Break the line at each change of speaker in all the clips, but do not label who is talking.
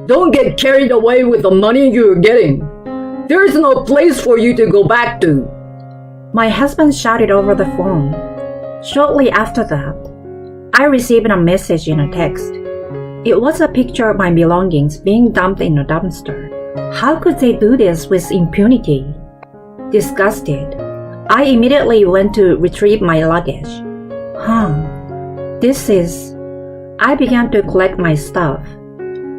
Don't get carried away with the money you're getting. There is no place for you to go back to.
My husband shouted over the phone. Shortly after that, I received a message in a text. It was a picture of my belongings being dumped in a dumpster. How could they do this with impunity? Disgusted, I immediately went to retrieve my luggage. I began to collect my stuff.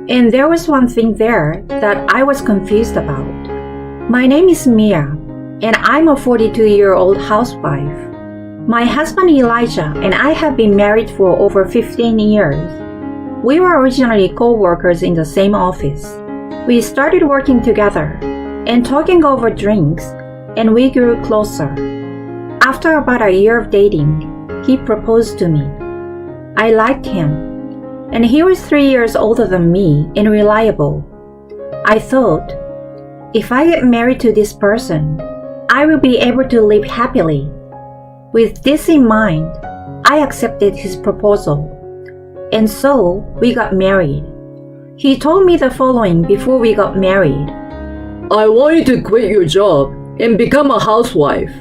And there was one thing there that I was confused about. My name is Mia, and I'm a 42-year-old housewife. My husband Elijah and I have been married for over 15 years. We were originally co-workers in the same office. We started working together and talking over drinks, and we grew closer. After about a year of dating, he proposed to me. I liked him, and he was 3 years older than me and reliable. I thought, if I get married to this person, I will be able to live happily. With this in mind, I accepted his proposal, and so we got married. He told me the following before we got married.
I want you to quit your job and become a housewife.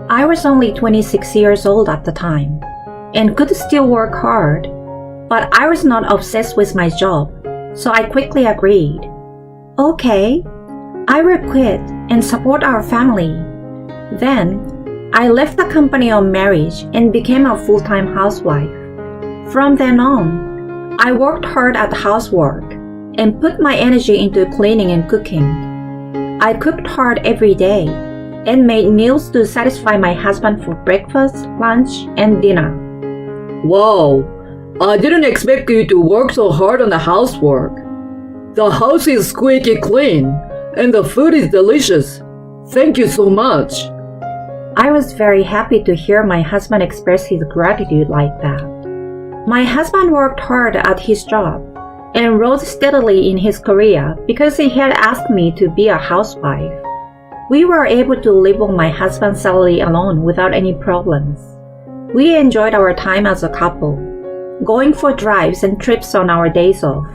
I was only 26 years old at the time and could still work hard, but I was not obsessed with my job, so I quickly agreed. Okay, I will quit and support our family. Then, I left the company on marriage and became a full-time housewife. From then on, I worked hard at housework and put my energy into cleaning and cooking. I cooked hard every day and made meals to satisfy my husband for breakfast, lunch, and dinner.
Wow, I didn't expect you to work so hard on the housework. The house is squeaky clean and the food is delicious. Thank you so much.
I was very happy to hear my husband express his gratitude like that. My husband worked hard at his job and rose steadily in his career because he had asked me to be a housewife. We were able to live on my husband's salary alone without any problems. We enjoyed our time as a couple, going for drives and trips on our days off.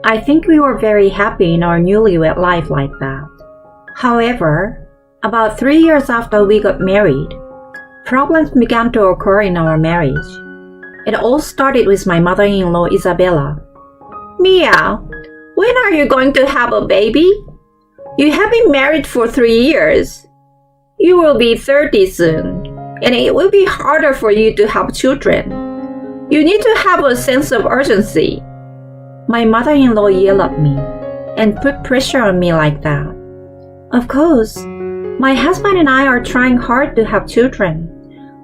I think we were very happy in our newlywed life like that. However, about 3 years after we got married, problems began to occur in our marriage. It all started with my mother-in-law, Isabella. Mia, when are you going to have a baby? You have been married for 3 years. You will be 30 soon, and it will be harder for you to have children. You need to have a sense of urgency. My mother-in-law yelled at me and put pressure on me like that. Of course, my husband and I are trying hard to have children,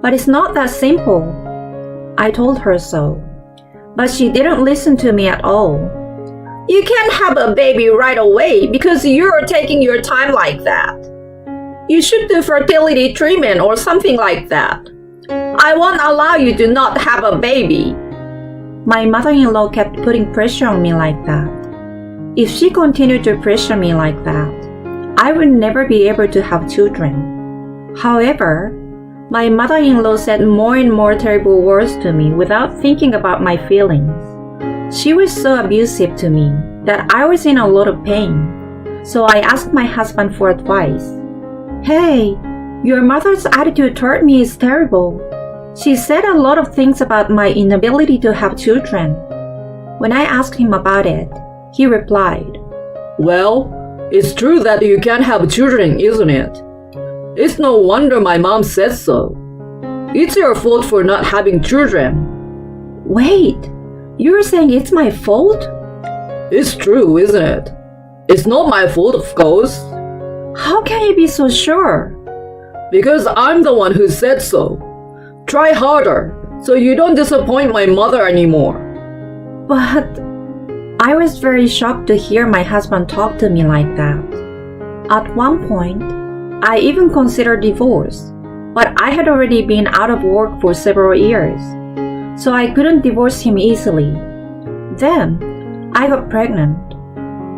but it's not that simple. I told her so, but she didn't listen to me at all. You can't have a baby right away because you're taking your time like that. You should do fertility treatment or something like that. I won't allow you to not have a baby. My mother-in-law kept putting pressure on me like that. If she continued to pressure me like that, I would never be able to have children. However, my mother-in-law said more and more terrible words to me without thinking about my feelings. She was so abusive to me that I was in a lot of pain, so I asked my husband for advice. Hey, your mother's attitude toward me is terrible. She said a lot of things about my inability to have children. When I asked him about it, he replied,
Well, it's true that you can't have children, isn't it? It's no wonder my mom said so. It's your fault for not having children.
Wait, you're saying it's my fault?
It's true, isn't it? It's not my fault, of course.
How can you be so sure?
Because I'm the one who said so. Try harder, so you don't disappoint my mother anymore.
But I was very shocked to hear my husband talk to me like that. At one point, I even considered divorce, but I had already been out of work for several years, so I couldn't divorce him easily. Then, I got pregnant.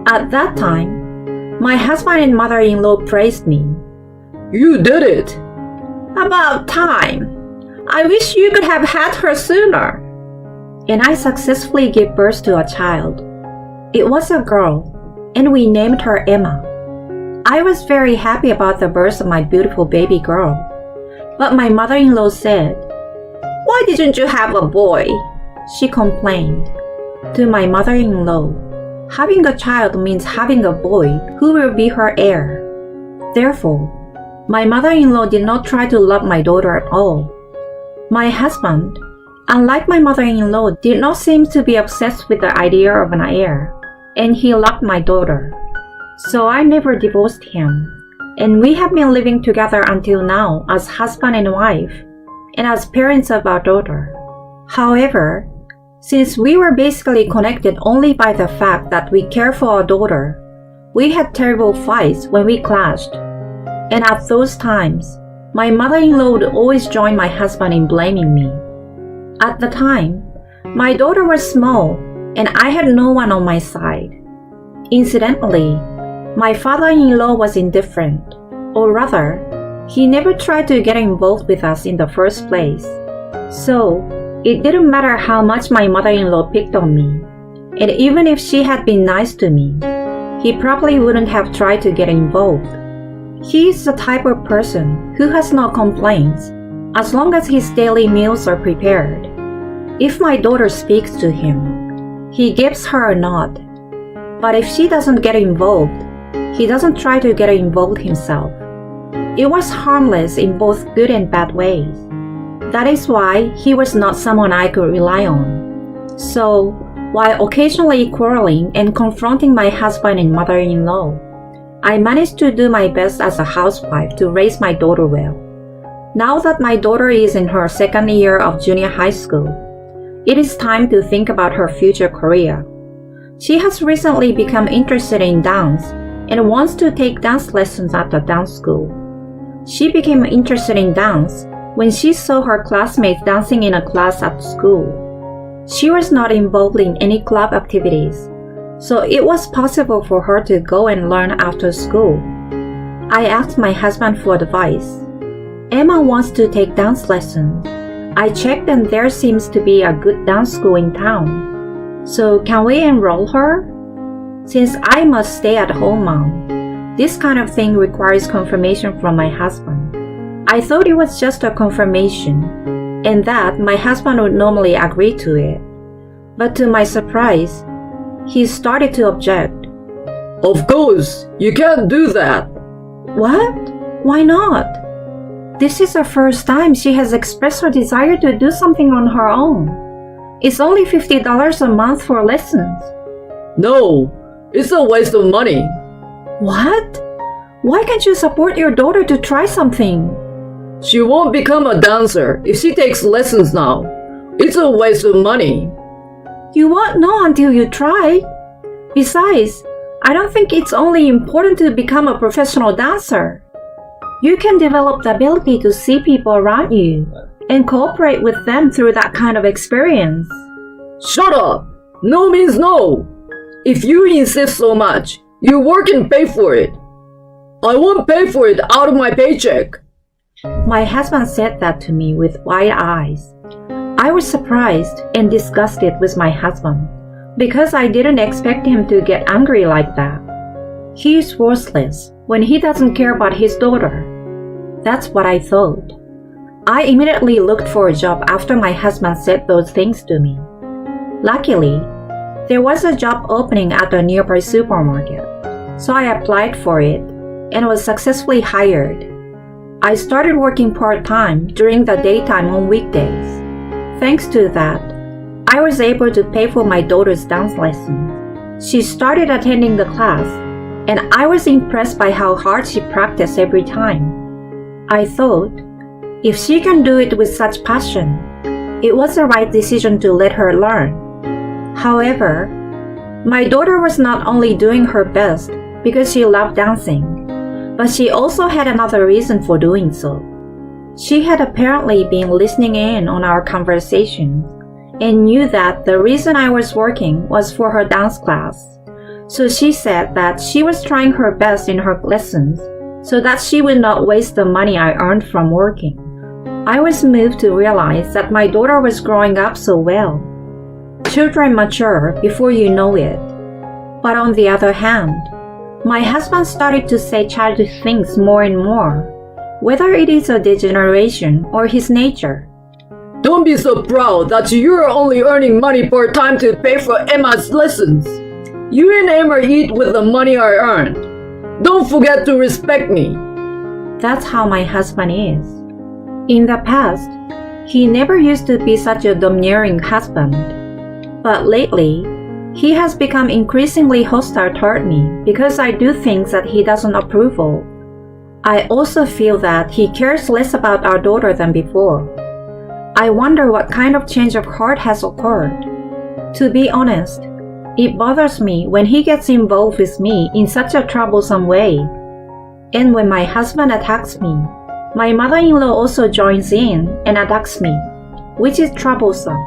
At that time, my husband and mother-in-law praised me.
You did it!
About time! I wish you could have had her sooner. And I successfully gave birth to a child. It was a girl, and we named her Emma. I was very happy about the birth of my beautiful baby girl. But my mother-in-law said, "Why didn't you have a boy?" She complained. To my mother-in-law, having a child means having a boy who will be her heir. Therefore, my mother-in-law did not try to love my daughter at all. My husband, unlike my mother-in-law, did not seem to be obsessed with the idea of an heir, and he loved my daughter. So I never divorced him, and we have been living together until now as husband and wife, and as parents of our daughter. However, since we were basically connected only by the fact that we care for our daughter, we had terrible fights when we clashed. And at those times, my mother-in-law would always join my husband in blaming me. At the time, my daughter was small and I had no one on my side. Incidentally, my father-in-law was indifferent, or rather, he never tried to get involved with us in the first place. So, it didn't matter how much my mother-in-law picked on me, and even if she had been nice to me, he probably wouldn't have tried to get involved. He is the type of person who has no complaints as long as his daily meals are prepared. If my daughter speaks to him, he gives her a nod. But if she doesn't get involved, he doesn't try to get involved himself. It was harmless in both good and bad ways. That is why he was not someone I could rely on. So, while occasionally quarreling and confronting my husband and mother-in-law, I managed to do my best as a housewife to raise my daughter well. Now that my daughter is in her second year of junior high school, it is time to think about her future career. She has recently become interested in dance and wants to take dance lessons at the dance school. She became interested in dance when she saw her classmates dancing in a class at school. She was not involved in any club activities, so it was possible for her to go and learn after school. I asked my husband for advice. Emma wants to take dance lessons. I checked and there seems to be a good dance school in town. So can we enroll her? Since I must stay at home mom, this kind of thing requires confirmation from my husband. I thought it was just a confirmation, and that my husband would normally agree to it. But to my surprise, he started to object.
Of course, you can't do that.
What? Why not? This is the first time she has expressed her desire to do something on her own. It's only $50 a month for lessons.
No, it's a waste of money.
What? Why can't you support your daughter to try something?
She won't become a dancer if she takes lessons now. It's a waste of money.
You won't know until you try. Besides, I don't think it's only important to become a professional dancer. You can develop the ability to see people around you and cooperate with them through that kind of experience.
Shut up! No means no. If you insist so much, you work and pay for it. I won't pay for it out of my paycheck.
My husband said that to me with wide eyes. I was surprised and disgusted with my husband because I didn't expect him to get angry like that. He is worthless when he doesn't care about his daughter. That's what I thought. I immediately looked for a job after my husband said those things to me. Luckily, there was a job opening at a nearby supermarket, so I applied for it and was successfully hired. I started working part-time during the daytime on weekdays. Thanks to that, I was able to pay for my daughter's dance lessons. She started attending the class, and I was impressed by how hard she practiced every time. I thought, if she can do it with such passion, it was the right decision to let her learn. However, my daughter was not only doing her best because she loved dancing, but she also had another reason for doing so. She had apparently been listening in on our conversations and knew that the reason I was working was for her dance class. So she said that she was trying her best in her lessons so that she would not waste the money I earned from working. I was moved to realize that my daughter was growing up so well. Children mature before you know it. But on the other hand, my husband started to say childish things more and more, whether it is a degeneration or his nature.
Don't be so proud that you're only earning money part-time to pay for Emma's lessons. You and Emma eat with the money I earn. Don't forget to respect me.
That's how my husband is. In the past, he never used to be such a domineering husband. But lately, he has become increasingly hostile toward me because I do things that he doesn't approve of. I also feel that he cares less about our daughter than before. I wonder what kind of change of heart has occurred. To be honest, it bothers me when he gets involved with me in such a troublesome way. And when my husband attacks me, my mother-in-law also joins in and attacks me, which is troublesome.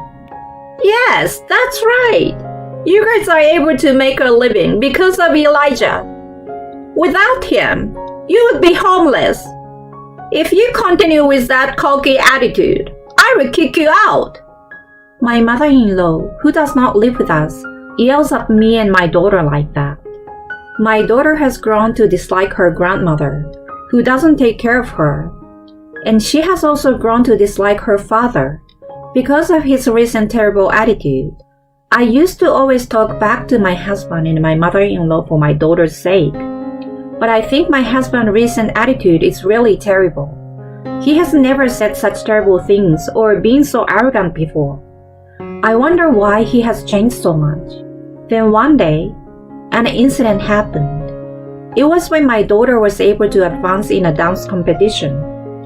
Yes, that's right. You guys are able to make a living because of Elijah. Without him, you would be homeless. If you continue with that cocky attitude, I will kick you out. My mother-in-law, who does not live with us, yells at me and my daughter like that. My daughter has grown to dislike her grandmother, who doesn't take care of her. And she has also grown to dislike her father because of his recent terrible attitude. I used to always talk back to my husband and my mother-in-law for my daughter's sake. But I think my husband's recent attitude is really terrible. He has never said such terrible things or been so arrogant before. I wonder why he has changed so much. Then one day, an incident happened. It was when my daughter was able to advance in a dance competition,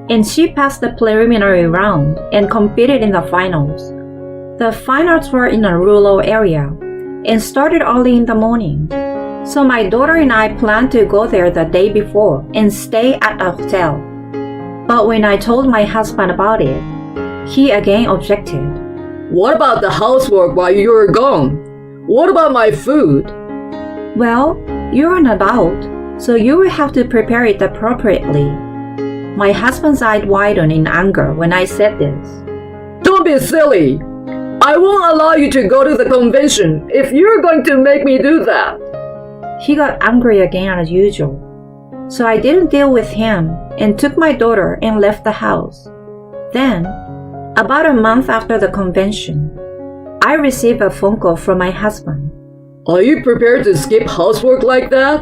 and she passed the preliminary round and competed in the finals. The finals were in a rural area and started early in the morning. So my daughter and I planned to go there the day before and stay at a hotel. But when I told my husband about it, he again objected.
What about the housework while you're gone? What about my food?
Well, you're an adult, so you will have to prepare it appropriately. My husband's eyes widened in anger when I said this.
Don't be silly. I won't allow you to go to the convention if you're going to make me do that.
He got angry again as usual. So I didn't deal with him and took my daughter and left the house. Then, about a month after the convention, I received a phone call from my husband.
Are you prepared to skip housework like that?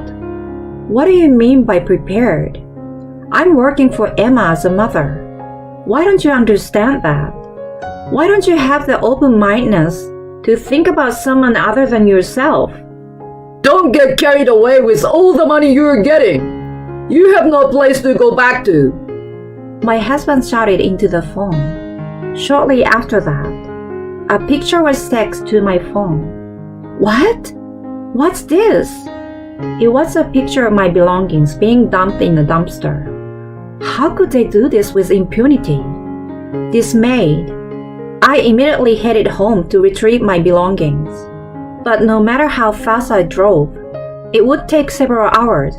What do you mean by prepared? I'm working for Emma as a mother. Why don't you understand that? Why don't you have the open-mindedness to think about someone other than yourself?
Don't get carried away with all the money you're getting. You have no place to go back to.
My husband shouted into the phone. Shortly after that, a picture was texted to my phone. What? What's this? It was a picture of my belongings being dumped in a dumpster. How could they do this with impunity? Dismayed, I immediately headed home to retrieve my belongings. But no matter how fast I drove, it would take several hours.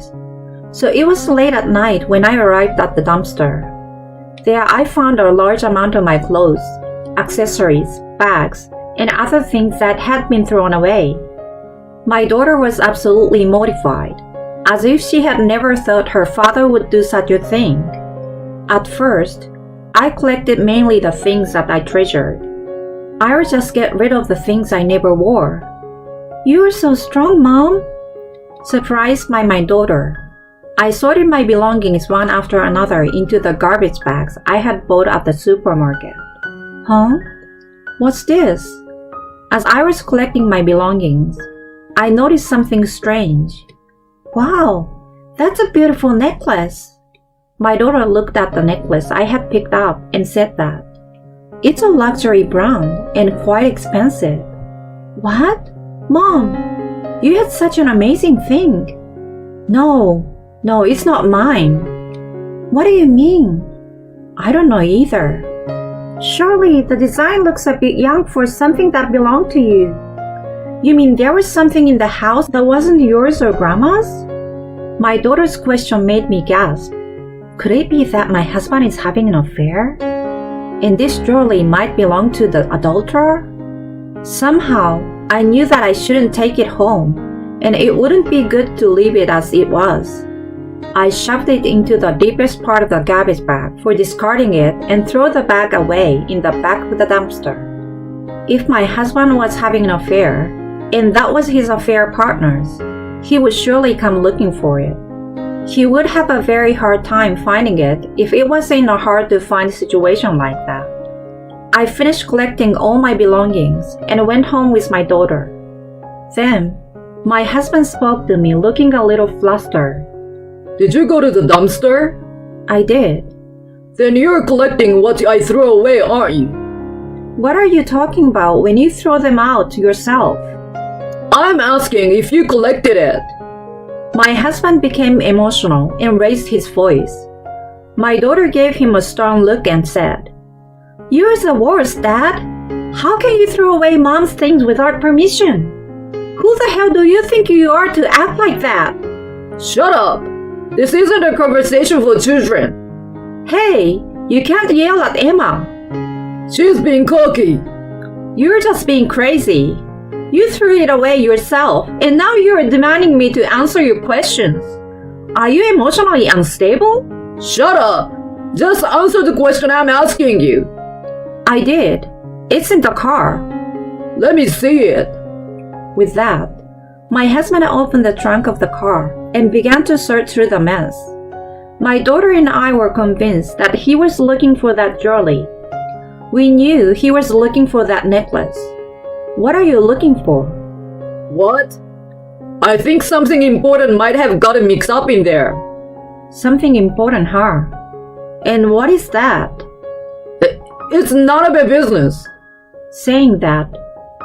So it was late at night when I arrived at the dumpster. There I found a large amount of my clothes, accessories, bags, and other things that had been thrown away. My daughter was absolutely mortified, as if she had never thought her father would do such a thing. At first, I collected mainly the things that I treasured. I would just get rid of the things I never wore. You are so strong, Mom! Surprised by my daughter, I sorted my belongings one after another into the garbage bags I had bought at the supermarket. Huh? What's this? As I was collecting my belongings, I noticed something strange. Wow, that's a beautiful necklace. My daughter looked at the necklace I had picked up and said that it's a luxury brand and quite expensive. What? Mom, you had such an amazing thing. No, it's not mine. What do you mean? I don't know either. Surely the design looks a bit young for something that belonged to you. You mean there was something in the house that wasn't yours or Grandma's? My daughter's question made me gasp. Could it be that my husband is having an affair? And this jewelry might belong to the adulterer? Somehow, I knew that I shouldn't take it home and it wouldn't be good to leave it as it was. I shoved it into the deepest part of the garbage bag for discarding it and threw the bag away in the back of the dumpster. If my husband was having an affair, and that was his affair partner's, he would surely come looking for it. He would have a very hard time finding it if it was in a hard-to-find situation like that. I finished collecting all my belongings and went home with my daughter. Then, my husband spoke to me looking a little flustered.
Did you go to the dumpster?
I did.
Then you're collecting what I threw away, aren't you?
What are you talking about when you throw them out yourself?
I'm asking if you collected it.
My husband became emotional and raised his voice. My daughter gave him a stern look and said, "You're the worst, Dad. How can you throw away Mom's things without permission? Who the hell do you think you are to act like that?"
Shut up! This isn't a conversation for children.
Hey, you can't yell at Emma.
She's being cocky.
You're just being crazy. You threw it away yourself, and now you're demanding me to answer your questions. Are you emotionally unstable?
Shut up! Just answer the question I'm asking you.
I did. It's in the car.
Let me see it.
With that, my husband opened the trunk of the car and began to search through the mess. My daughter and I were convinced that he was looking for that jewelry. We knew he was looking for that necklace. What are you looking for?
What? I think something important might have gotten mixed up in there.
Something important, huh? And what is that?
It's none of my business.
Saying that,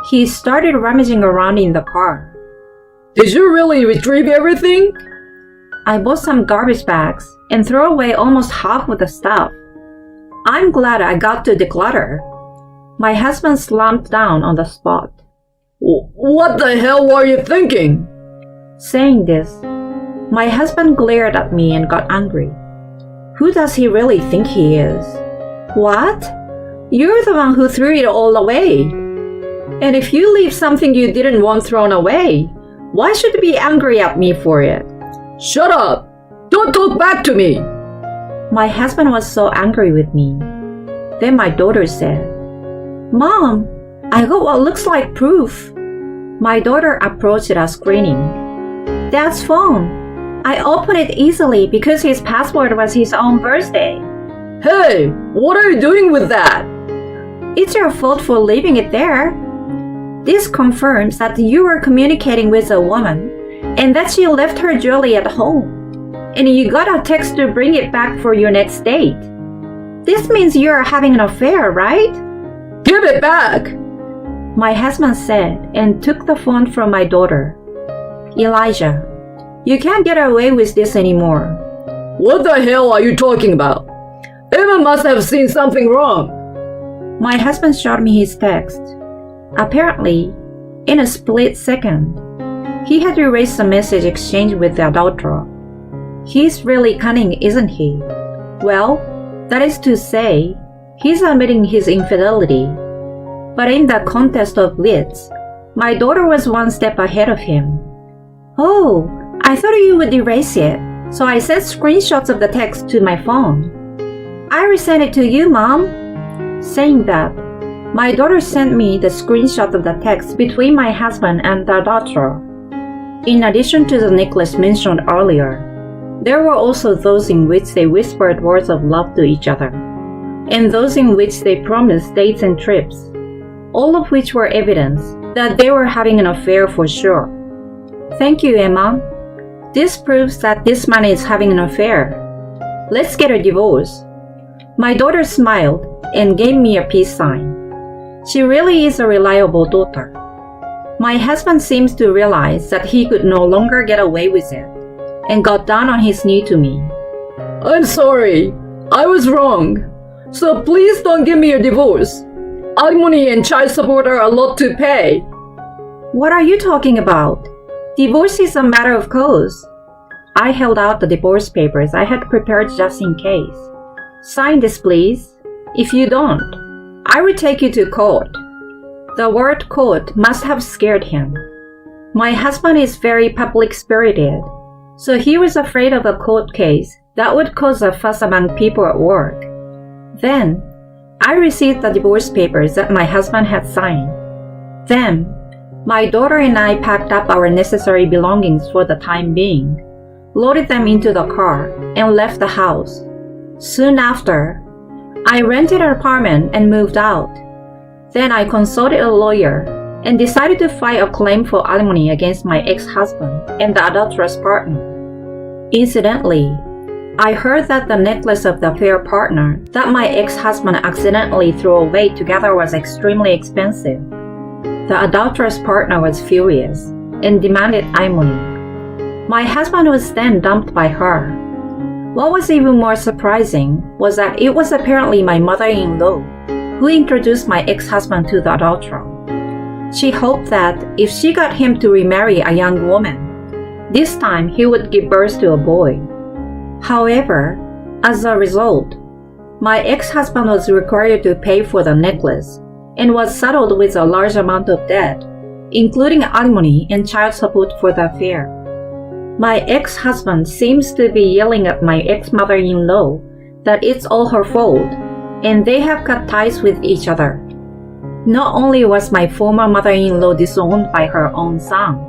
he started rummaging around in the car.
Did you really retrieve everything?
I bought some garbage bags and threw away almost half of the stuff. I'm glad I got to declutter. My husband slumped down on the spot.
What the hell were you thinking?
Saying this, my husband glared at me and got angry. Who does he really think he is? What? You're the one who threw it all away. And if you leave something you didn't want thrown away, why should you be angry at me for it?
Shut up! Don't talk back to me!
My husband was so angry with me. Then my daughter said, "Mom, I got what looks like proof." My daughter approached us grinning. "Dad's phone. I opened it easily because his password was his own birthday."
Hey, what are you doing with that?
It's your fault for leaving it there. This confirms that you were communicating with a woman and that she left her jewelry at home. And you got a text to bring it back for your next date. This means you are having an affair, right?
Give it back!
My husband said and took the phone from my daughter. "Elijah, you can't get away with this anymore."
What the hell are you talking about? Emma must have seen something wrong.
My husband showed me his text. Apparently, in a split second, he had erased the message exchanged with the adulterer. He's really cunning, isn't he? Well, that is to say, he's admitting his infidelity. But in the contest of wits, my daughter was one step ahead of him. "Oh, I thought you would erase it, so I sent screenshots of the text to my phone." "I resent it to you, Mom." Saying that, my daughter sent me the screenshot of the text between my husband and the adulterer. In addition to the necklace mentioned earlier, there were also those in which they whispered words of love to each other, and those in which they promised dates and trips, all of which were evidence that they were having an affair for sure. "Thank you, Emma. This proves that this man is having an affair. Let's get a divorce." My daughter smiled and gave me a peace sign. She really is a reliable daughter. My husband seems to realize that he could no longer get away with it, and got down on his knee to me.
I'm sorry. I was wrong. So please don't give me a divorce. Alimony and child support are a lot to pay.
What are you talking about? Divorce is a matter of course. I held out the divorce papers I had prepared just in case. "Sign this, please. If you don't, I will take you to court." The word court must have scared him. My husband is very public-spirited, so he was afraid of a court case that would cause a fuss among people at work. Then, I received the divorce papers that my husband had signed. Then, my daughter and I packed up our necessary belongings for the time being, loaded them into the car, and left the house. Soon after, I rented an apartment and moved out. Then I consulted a lawyer and decided to file a claim for alimony against my ex-husband and the adulterous partner. Incidentally, I heard that the necklace of the affair partner that my ex-husband accidentally threw away together was extremely expensive. The adulterous partner was furious and demanded alimony. My husband was then dumped by her. What was even more surprising was that it was apparently my mother-in-law who introduced my ex-husband to the adulterer. She hoped that if she got him to remarry a young woman, this time he would give birth to a boy. However, as a result, my ex-husband was required to pay for the necklace and was saddled with a large amount of debt, including alimony and child support for the affair. My ex-husband seems to be yelling at my ex-mother-in-law that it's all her fault, and they have cut ties with each other. Not only was my former mother-in-law disowned by her own son,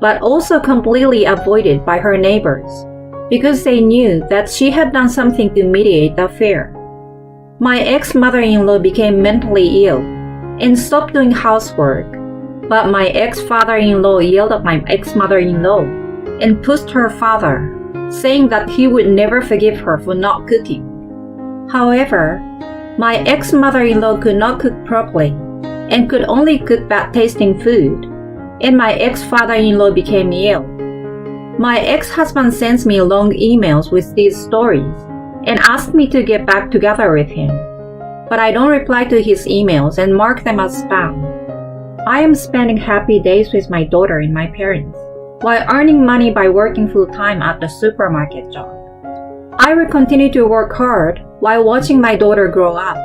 but also completely avoided by her neighbors, because they knew that she had done something to mediate the affair. My ex-mother-in-law became mentally ill and stopped doing housework, but my ex-father-in-law yelled at my ex-mother-in-law and pushed her father, saying that he would never forgive her for not cooking. However, my ex-mother-in-law could not cook properly and could only cook bad-tasting food, and my ex-father-in-law became ill. My ex-husband sends me long emails with these stories and asked me to get back together with him, but I don't reply to his emails and mark them as spam. I am spending happy days with my daughter and my parents, while earning money by working full-time at the supermarket job. I will continue to work hard while watching my daughter grow up.